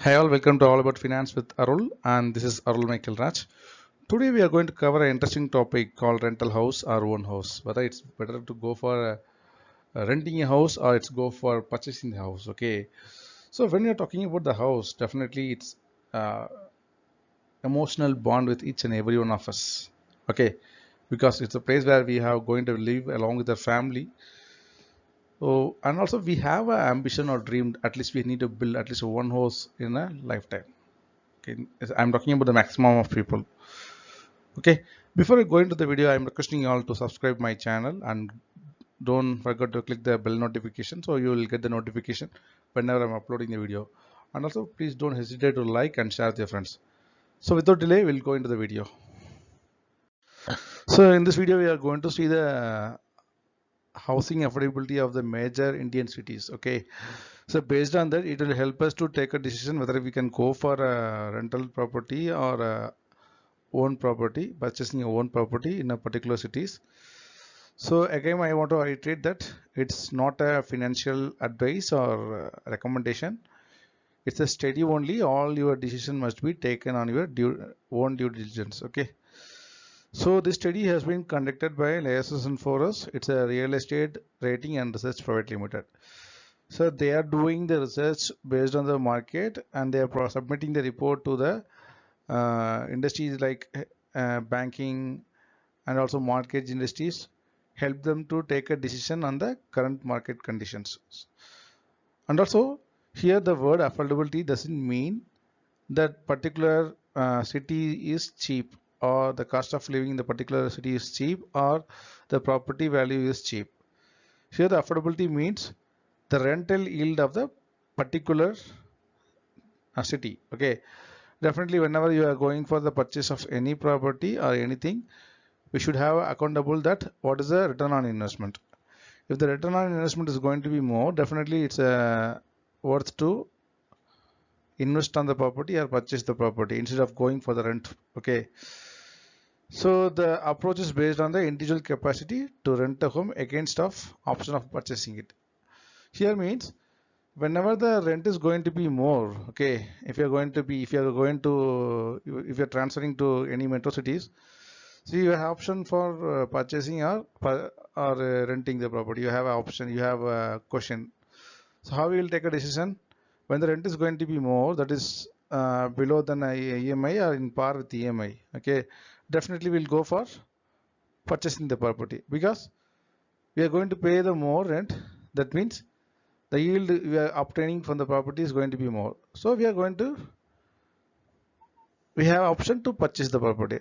Hi all, welcome to All About Finance with Arul, and this is Arul Michael Raj. Today we are going to cover an interesting topic called rental house or own house. Whether it's better to go for renting a house or it's go for purchasing the house. Okay, so when you're talking about the house, definitely it's uh, emotional bond with each and every one of us. Okay, because it's a place where we are going to live along with our family. So, and also we have an ambition or dream. At least we need to build at least one house in a lifetime. Okay, I'm talking about the maximum of people. Okay, before I go into the video, I'm requesting you all to subscribe my channel and don't forget to click the bell notification so you will get the notification whenever I'm uploading the video. And also please don't hesitate to like and share with your friends. So without delay, we'll go into the video. So in this video, we are going to see the housing affordability of the major Indian cities. Okay, so based on that, it will help us to take a decision whether we can go for a rental property or a own property, purchasing a own property in a particular cities. So again, I want to reiterate that it's not a financial advice or recommendation. It's a study only. All your decision must be taken on your own due diligence. Okay. So this study has been conducted by Liases Foras. It's a real estate rating and research private limited. So they are doing the research based on the market and they are submitting the report to the industries like banking and also mortgage industries, help them to take a decision on the current market conditions. And also here the word affordability doesn't mean that particular city is cheap or the cost of living in the particular city is cheap or the property value is cheap. Here the affordability means the rental yield of the particular city. Okay, definitely whenever you are going for the purchase of any property or anything, we should have accountable that what is the return on investment. If the return on investment is going to be more, definitely it's worth to invest on the property or purchase the property instead of going for the rent. Okay, so the approach is based on the individual capacity to rent a home against of option of purchasing it. Here means whenever the rent is going to be more, okay, if you're transferring to any metro cities, so you have option for purchasing or renting the property. You have an option, you have a question. So how we will take a decision when the rent is going to be more, that is below than EMI or in par with EMI. Okay, definitely we'll go for purchasing the property because we are going to pay the more rent. That means the yield we are obtaining from the property is going to be more. So we have option to purchase the property.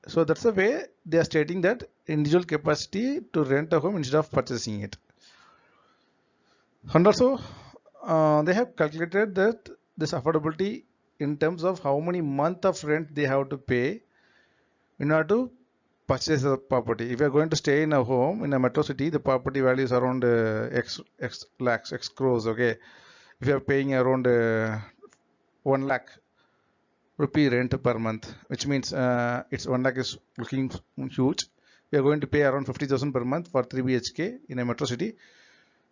So that's the way they are stating that individual capacity to rent a home instead of purchasing it. And also they have calculated that this affordability in terms of how many month of rent they have to pay in order to purchase the property. If you are going to stay in a home in a metro city, the property value is around x lakhs, x crores. Okay, if you are paying around 1 lakh rupee rent per month, which means it's 1 lakh is looking huge. We are going to pay around 50,000 per month for 3 BHK in a metro city.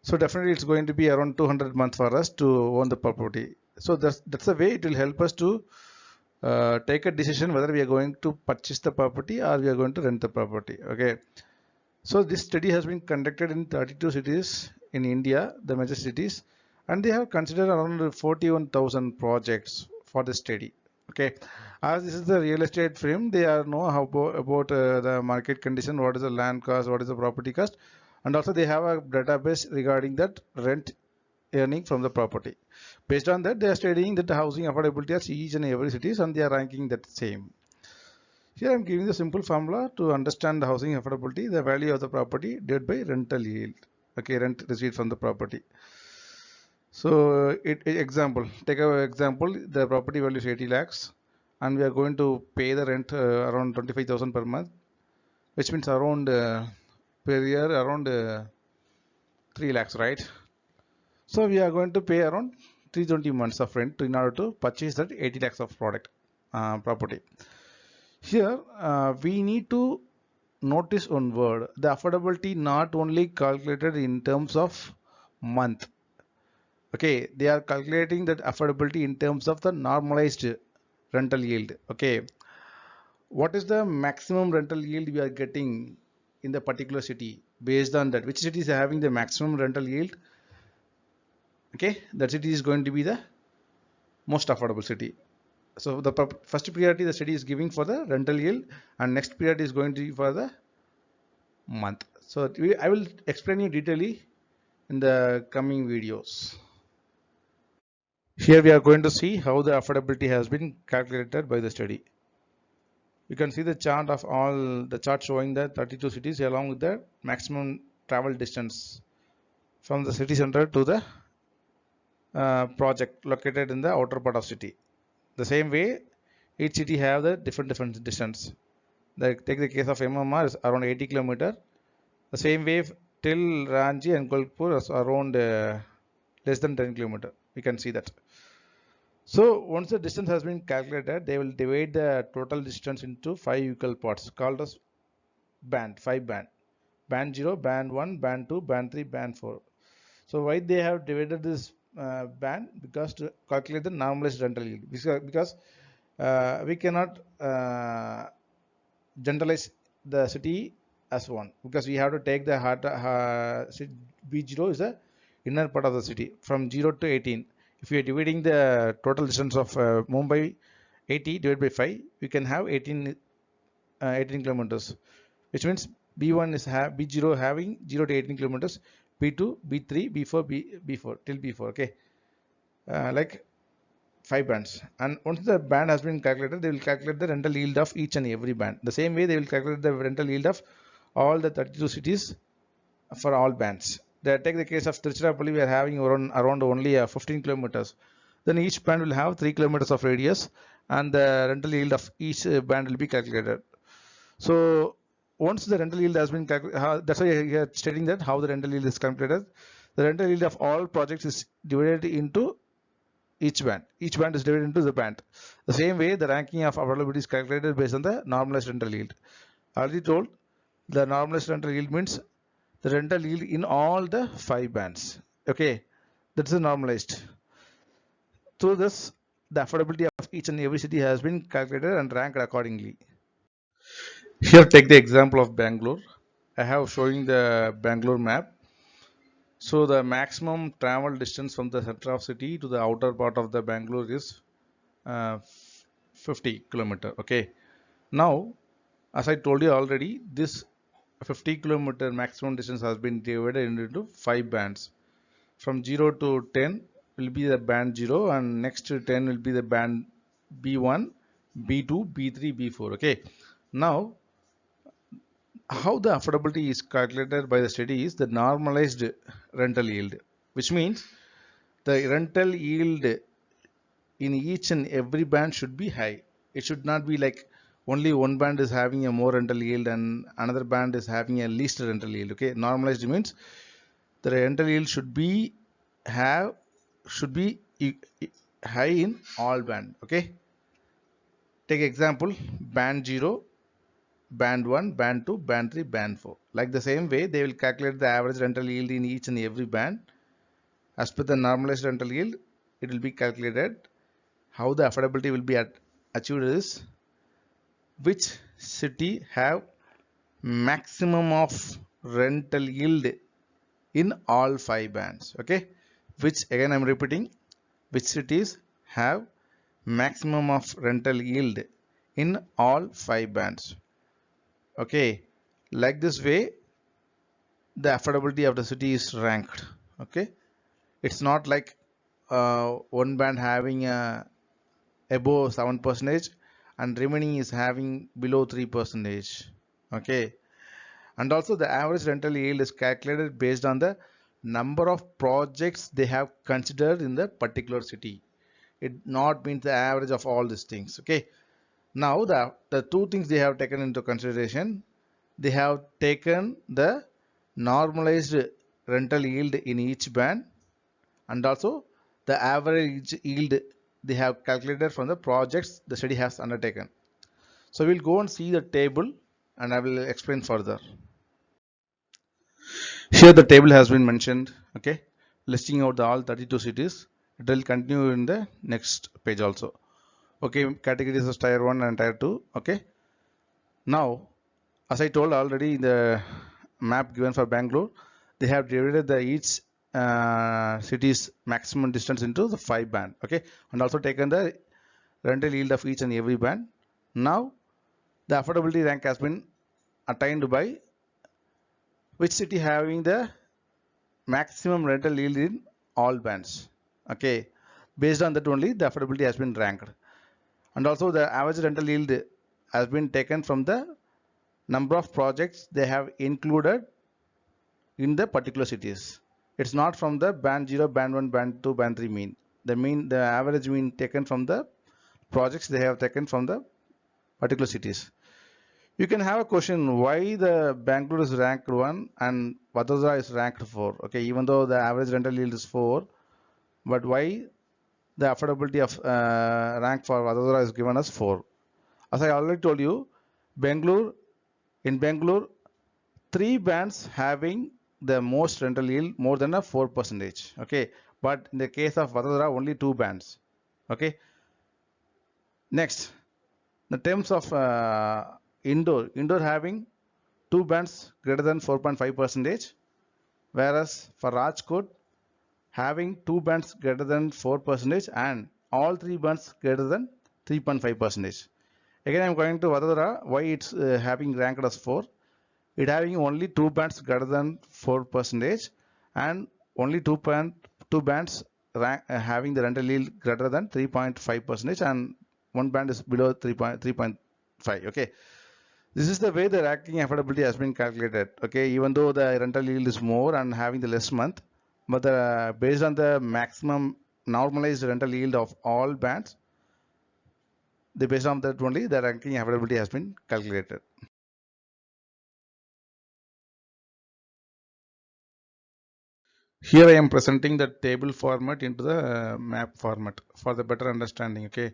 So definitely it's going to be around 200 months for us to own the property. So that's the way it will help us to take a decision whether we are going to purchase the property or we are going to rent the property. Okay. So this study has been conducted in 32 cities in India, the major cities, and they have considered around 41,000 projects for the study. Okay, as this is the real estate firm, they are know how about the market condition, what is the land cost, what is the property cost, and also they have a database regarding that rent earning from the property. Based on that, they are studying that the housing affordability of each and every cities, and they are ranking that same. Here I am giving the simple formula to understand the housing affordability, the value of the property divided by rental yield. Okay, rent received from the property. So example, take our example, the property value is 80 lakhs and we are going to pay the rent around 25,000 per month, which means around per year around 3 lakhs, right? So we are going to pay around 320 months of rent in order to purchase that 80 lakhs of property. Here we need to notice one word, the affordability not only calculated in terms of month, Okay, they are calculating that affordability in terms of the normalized rental yield. Okay, what is the maximum rental yield we are getting in the particular city? Based on that, which city is having the maximum rental yield? Okay, that city is going to be the most affordable city. So the first priority the city is giving for the rental yield, and next priority is going to be for the month. So I will explain you detailedly in the coming videos. Here we are going to see how the affordability has been calculated by the study. You can see the chart of all the chart showing the 32 cities along with the maximum travel distance from the city center to the project located in the outer part of city. The same way, each city have the different distance. Take the case of MMR is around 80 kilometer. The same way till Ranchi and Golpur is around less than 10 kilometer. We can see that. So once the distance has been calculated, they will divide the total distance into 5 equal parts called as band, 5 band. Band 0, band 1, band 2, band 3, band 4. So why they have divided this band? Because to calculate the normalized rental yield. Because we cannot generalize the city as one, because we have to take the B0 is the inner part of the city from 0 to 18. If we are dividing the total distance of Mumbai 80 divided by 5, we can have 18 kilometers, which means B1 is B0 having 0 to 18 kilometers, B2, B3, B4, B4 till B4. Okay, like 5 bands. And once the band has been calculated, they will calculate the rental yield of each and every band. The same way they will calculate the rental yield of all the 32 cities for all bands. They take the case of Tiruchirappalli, we are having around only 15 kilometers. Then each band will have 3 kilometers of radius, and the rental yield of each band will be calculated. So once the rental yield has been calculated, that's why you are stating that how the rental yield is calculated. The rental yield of all projects is divided into each band. Each band is divided into the band. The same way, the ranking of availability is calculated based on the normalized rental yield. I already told the normalized rental yield means the rental yield in all the 5 bands. Okay, that's the normalized. Through this, the affordability of each and every city has been calculated and ranked accordingly. Here, take the example of Bangalore. I have showing the Bangalore map. So the maximum travel distance from the center of city to the outer part of the Bangalore is uh, 50 kilometer. Okay, now as I told you already, this 50-kilometer maximum distance has been divided into 5 bands. From 0 to 10 will be the band 0, and next to 10 will be the band B1, B2, B3, B4. Okay, now how the affordability is calculated by the study is the normalized rental yield, which means the rental yield in each and every band should be high. It should not be like only one band is having a more rental yield and another band is having a least rental yield. Okay, normalized means the rental yield have should be high in all band. Okay, take example band 0, band 1, band 2, band 3, band 4. Like the same way, they will calculate the average rental yield in each and every band as per the normalized rental yield. It will be calculated. How the affordability will be achieved is which city have maximum of rental yield in all 5 bands. Okay, which again I'm repeating, which cities have maximum of rental yield in all 5 bands. Okay, like this way the affordability of the city is ranked. Okay, it's not like one band having above 7 percentage and remaining is having below 3 percentage. Okay, and also the average rental yield is calculated based on the number of projects they have considered in the particular city. It not means the average of all these things. Okay, now the two things they have taken into consideration, they have taken the normalized rental yield in each band, and also the average yield they have calculated from the projects the study has undertaken. So we'll go and see the table and I will explain further. Here the table has been mentioned. Okay, listing out the all 32 cities. It will continue in the next page also. Okay, categories of tier 1 and tier 2. Okay, now as I told already in the map given for Bangalore, they have divided the each city's maximum distance into the 5 band. Okay, and also taken the rental yield of each and every band. Now the affordability rank has been attained by which city having the maximum rental yield in all bands. Okay, based on that only the affordability has been ranked. And also the average rental yield has been taken from the number of projects they have included in the particular cities. It's not from the band 0, band 1, band 2, band 3 mean. The average mean taken from the projects they have taken from the particular cities. You can have a question why the Bangalore is ranked 1 and Vadodara is ranked 4. Okay, even though the average rental yield is 4, but why the affordability of rank for Vadodara is given as 4? As I already told you, Bangalore, 3 bands having the most rental yield more than a 4%. Okay, but in the case of Vadodara, only 2 bands. Okay, next, the terms of indoor having 2 bands greater than 4.5%, whereas for Rajkot having 2 bands greater than 4% and all 3 bands greater than 3.5%. Again, I am going to Vadodara. Why it's having ranked as 4? It having only 2 bands greater than 4% and only 2 bands having the rental yield greater than 3.5% and 1 band is below 3.5. Okay, this is the way the ranking affordability has been calculated. Okay, even though the rental yield is more and having the less month, but based on the maximum normalized rental yield of all bands, based on that only the ranking affordability has been calculated. Here I am presenting the table format into the map format for the better understanding. Okay,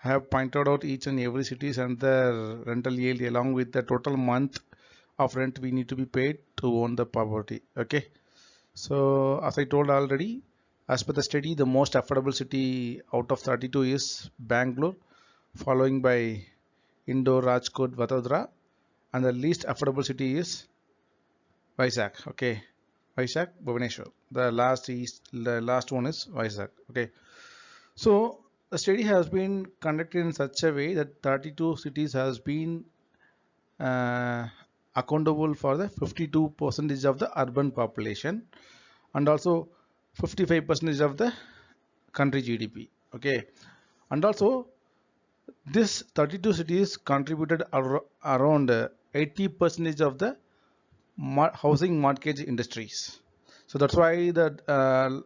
I have pointed out each and every cities and the rental yield along with the total month of rent we need to be paid to own the property. Okay, so as I told already, as per the study, the most affordable city out of 32 is Bangalore, following by Indore, Rajkot, Vadodara, and the least affordable city is Vizag. Okay, Vizag, Bhubaneswar. The last one is Vizag. Okay, so the study has been conducted in such a way that 32 cities has been uh, accountable for the 52% of the urban population and also 55% of the country GDP. Okay, and also this 32 cities contributed around 80% of the housing mortgage industries. So that's why the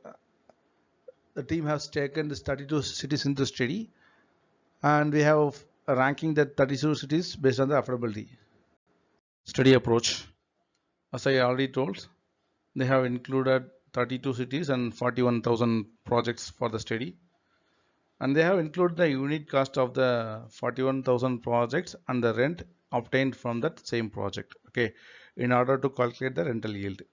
team has taken this 32 cities into study, and we have ranking the 32 cities based on the affordability study approach. As I already told, they have included 32 cities and 41,000 projects for the study, and they have included the unit cost of the 41,000 projects and the rent obtained from that same project. Okay, in order to calculate the rental yield.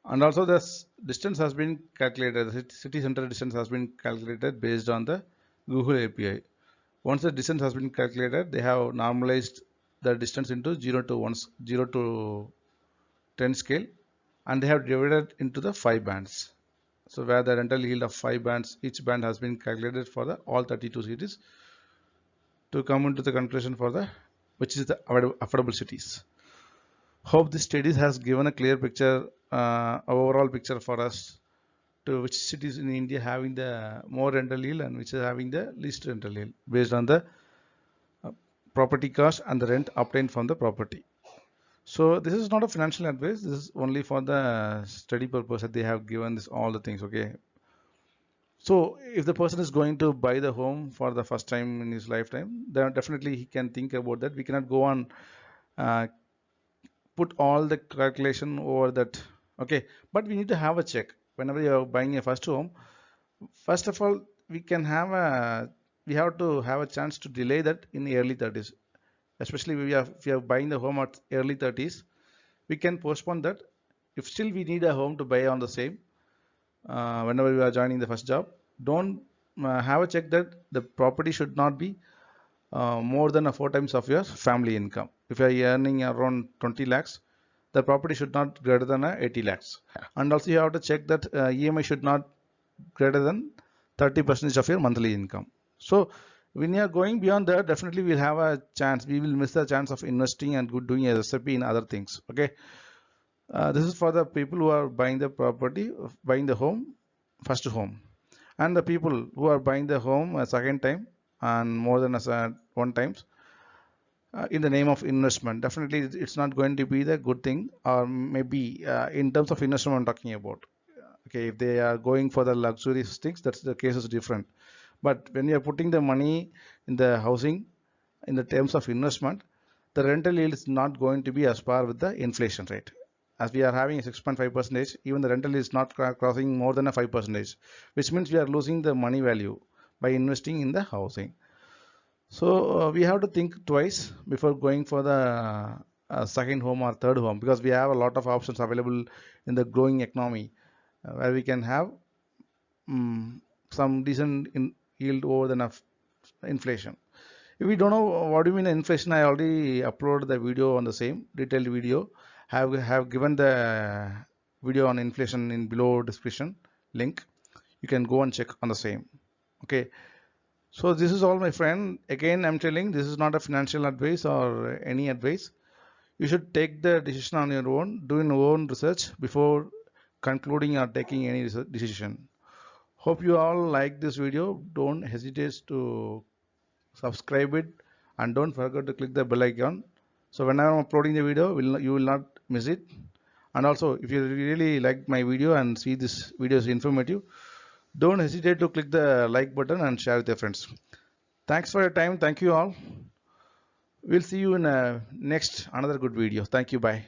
And also the distance has been calculated, the city center distance has been calculated based on the Google API. Once the distance has been calculated, they have normalized the distance into 0 to 10 scale, and they have divided into the 5 bands. So where the rental yield of 5 bands, each band has been calculated for the all 32 cities to come into the conclusion for the which is the affordable cities. Hope this studies has given a clear picture, overall picture for us to which cities in India having the more rental yield and which is having the least rental yield based on the property cost and the rent obtained from the property. So this is not a financial advice. This is only for the study purpose that they have given this all the things. Okay. So if the person is going to buy the home for the first time in his lifetime, then definitely he can think about that. We cannot go on uh, put all the calculation over that. Okay, but we need to have a check whenever you are buying a first home. First of all, we have to have a chance to delay that in the early 30s. Especially if we are buying the home at early 30s, we can postpone that. If still we need a home to buy on the same, whenever you are joining the first job. Don't have a check that the property should not be more than a 4 times of your family income. If you are earning around 20 lakhs, the property should not greater than 80 lakhs. And also you have to check that EMI should not greater than 30% of your monthly income. So when you are going beyond that, definitely we'll have a chance. We will miss the chance of investing and doing a recipe in other things. Okay. This is for the people who are buying the property, buying the home, first home, and the people who are buying the home a second time and more than a one times in the name of investment. Definitely, it's not going to be the good thing, or maybe in terms of investment I'm talking about. Okay, if they are going for the luxurious things, that's the case is different. But when you are putting the money in the housing, in the terms of investment, the rental yield is not going to be as par with the inflation rate. As we are having a 6.5%, even the rental is not crossing more than a 5%, which means we are losing the money value by investing in the housing. So we have to think twice before going for the second home or third home, because we have a lot of options available in the growing economy where we can have um, some decent yield over the inflation. If we don't know what do you mean inflation, I already uploaded the video on the same detailed video. Have given the video on inflation in below description link. You can go and check on the same. Okay. So this is all, my friend. Again, I'm telling this is not a financial advice or any advice. You should take the decision on your own, do your own research before concluding or taking any decision. Hope you all like this video. Don't hesitate to subscribe it and don't forget to click the bell icon. So when I'm uploading the video, you will not miss it. And also, if you really like my video and see this video is informative, don't hesitate to click the like button and share with your friends. Thanks for your time. Thank you all. We'll see you in next another good video. Thank you. Bye.